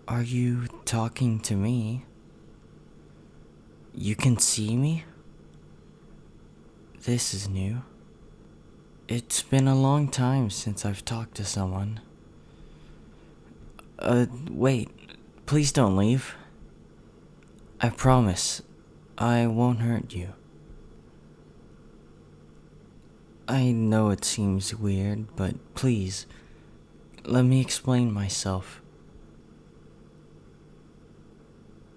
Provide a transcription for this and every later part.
Are you talking to me? You can see me? This is new. It's been a long time since I've talked to someone. Wait. Please don't leave. I promise, I won't hurt you. I know it seems weird, but please, let me explain myself.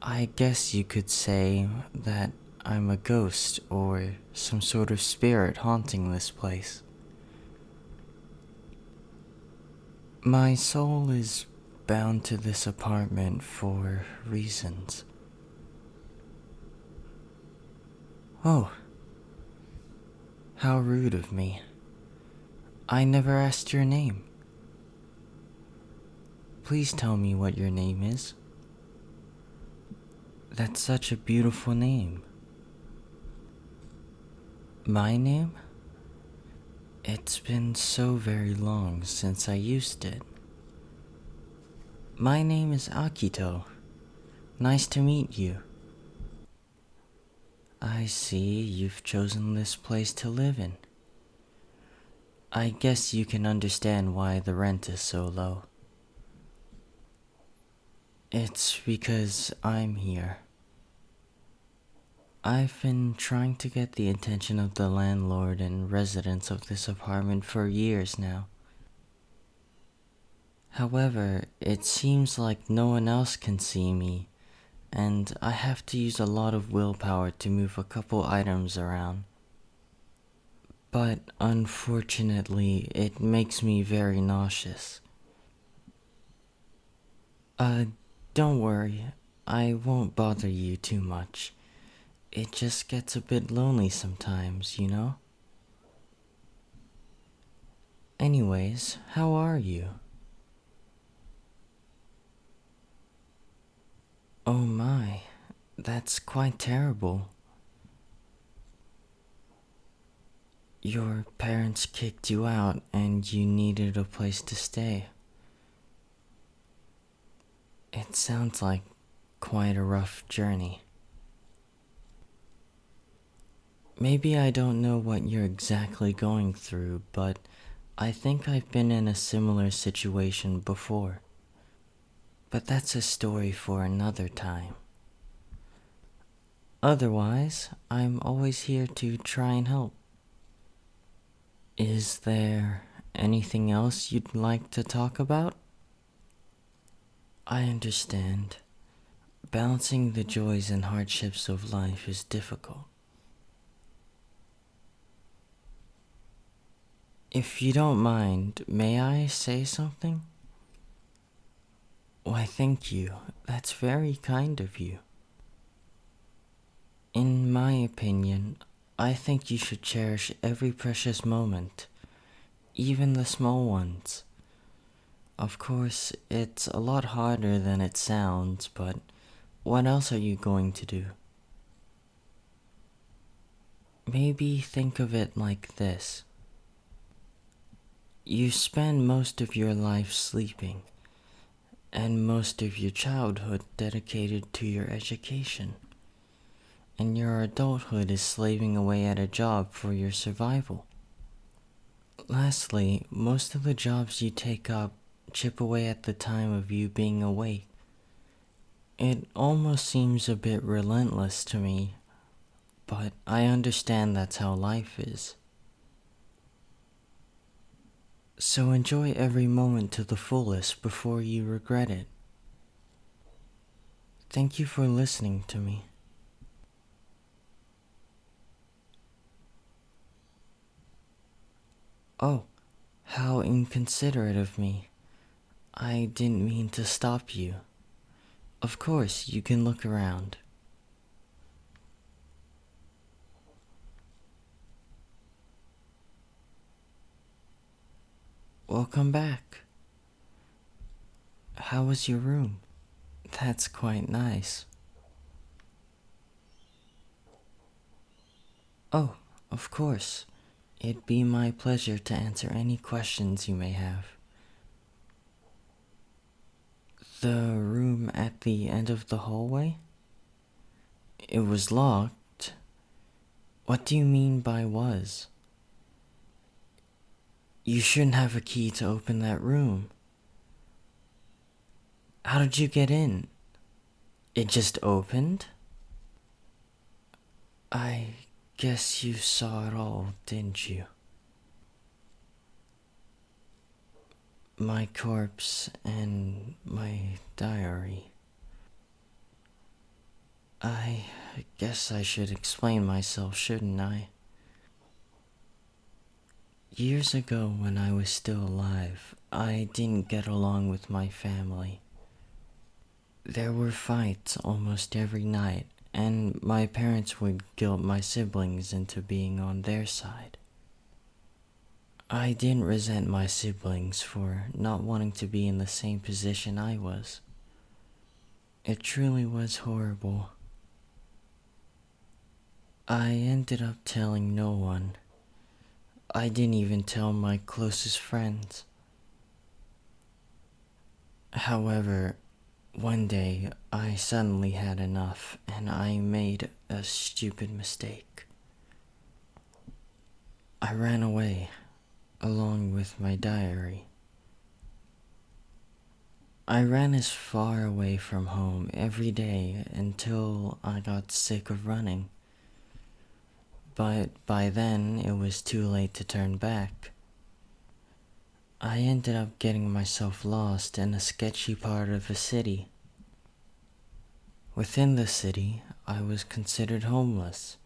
I guess you could say that I'm a ghost or some sort of spirit haunting this place. My soul is bound to this apartment for reasons. Oh, how rude of me. I never asked your name. Please tell me what your name is. That's such a beautiful name. My name? It's been so very long since I used it. My name is Akito. Nice to meet you. I see you've chosen this place to live in. I guess you can understand why the rent is so low. It's because I'm here. I've been trying to get the attention of the landlord and residents of this apartment for years now. However, it seems like no one else can see me, and I have to use a lot of willpower to move a couple items around. But unfortunately, it makes me very nauseous. Uh, don't worry, I won't bother you too much. It just gets a bit lonely sometimes, you know? Anyways, how are you? Oh my, that's quite terrible. Your parents kicked you out and you needed a place to stay. It sounds like quite a rough journey. Maybe I don't know what you're exactly going through, but I think I've been in a similar situation before. But that's a story for another time. Otherwise, I'm always here to try and help. Is there anything else you'd like to talk about? I understand. Balancing the joys and hardships of life is difficult. If you don't mind, may I say something? Why, thank you. That's very kind of you. In my opinion, I think you should cherish every precious moment, even the small ones. Of course, it's a lot harder than it sounds, but what else are you going to do? Maybe think of it like this. You spend most of your life sleeping, and most of your childhood dedicated to your education, and your adulthood is slaving away at a job for your survival. Lastly, most of the jobs you take up chip away at the time of you being awake. It almost seems a bit relentless to me, but I understand that's how life is. So enjoy every moment to the fullest before you regret it. Thank you for listening to me. Oh, how inconsiderate of me. I didn't mean to stop you. Of course, you can look around. Welcome back. How was your room? That's quite nice. Oh, of course. It'd be my pleasure to answer any questions you may have. The room at the end of the hallway? It was locked. What do you mean by was? You shouldn't have a key to open that room. How did you get in? It just opened? I guess you saw it all, didn't you? My corpse and my diary. I guess I should explain myself, shouldn't I? Years ago, when I was still alive, I didn't get along with my family. There were fights almost every night, and my parents would guilt my siblings into being on their side. I didn't resent my siblings for not wanting to be in the same position I was. It truly was horrible. I ended up telling no one. I didn't even tell my closest friends. However, one day I suddenly had enough and I made a stupid mistake. I ran away, along with my diary. I ran as far away from home every day until I got sick of running. But by then, it was too late to turn back. I ended up getting myself lost in a sketchy part of a city. Within the city, I was considered homeless,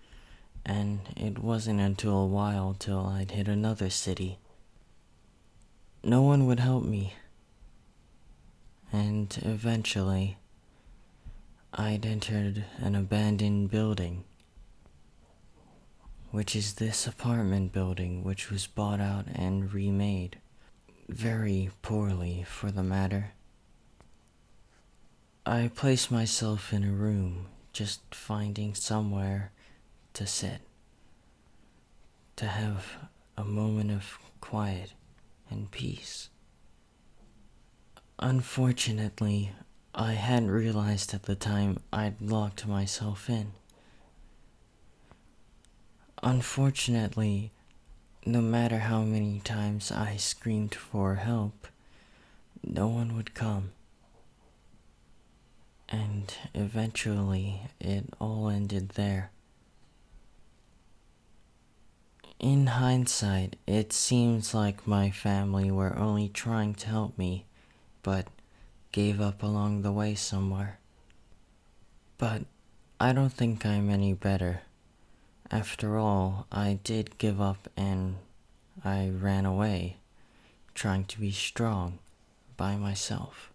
and it wasn't until a while till I'd hit another city. No one would help me, and eventually, I'd entered an abandoned building, which is this apartment building which was bought out and remade. Very poorly, for the matter. I placed myself in a room, just finding somewhere to sit, to have a moment of quiet and peace. Unfortunately, I hadn't realized at the time I'd locked myself in. Unfortunately, no matter how many times I screamed for help, no one would come. And eventually, it all ended there. In hindsight, it seems like my family were only trying to help me, but gave up along the way somewhere. But I don't think I'm any better. After all, I did give up and I ran away, trying to be strong by myself.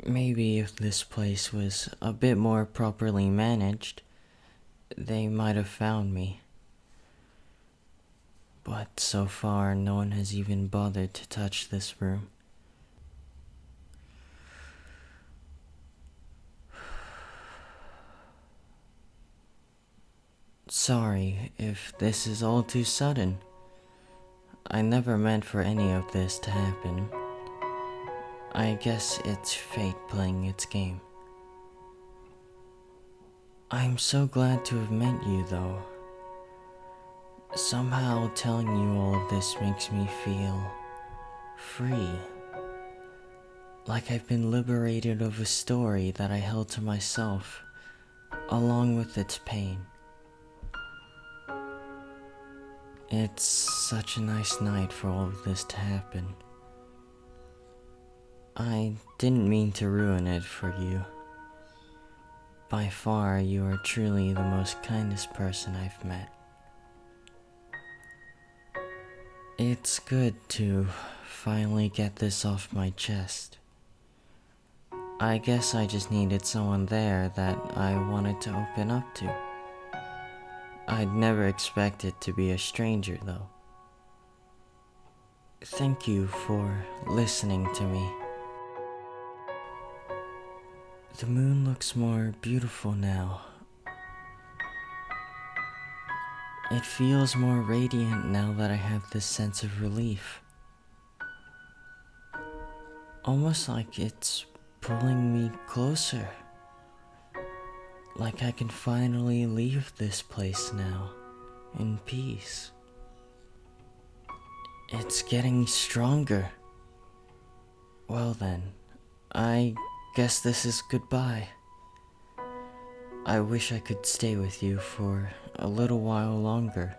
Maybe if this place was a bit more properly managed, they might have found me. But so far, no one has even bothered to touch this room. Sorry if this is all too sudden. I never meant for any of this to happen. I guess it's fate playing its game. I'm so glad to have met you, though. Somehow telling you all of this makes me feel free. Like I've been liberated of a story that I held to myself, along with its pain. It's such a nice night for all of this to happen. I didn't mean to ruin it for you. By far, you are truly the most kindest person I've met. It's good to finally get this off my chest. I guess I just needed someone there that I wanted to open up to. I'd never expect it to be a stranger, though. Thank you for listening to me. The moon looks more beautiful now. It feels more radiant now that I have this sense of relief. Almost like it's pulling me closer. Like I can finally leave this place now, in peace. It's getting stronger. Well then, I guess this is goodbye. I wish I could stay with you for a little while longer.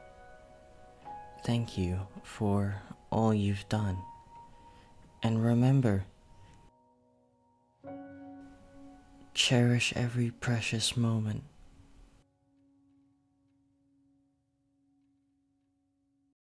Thank you for all you've done. And remember, cherish every precious moment.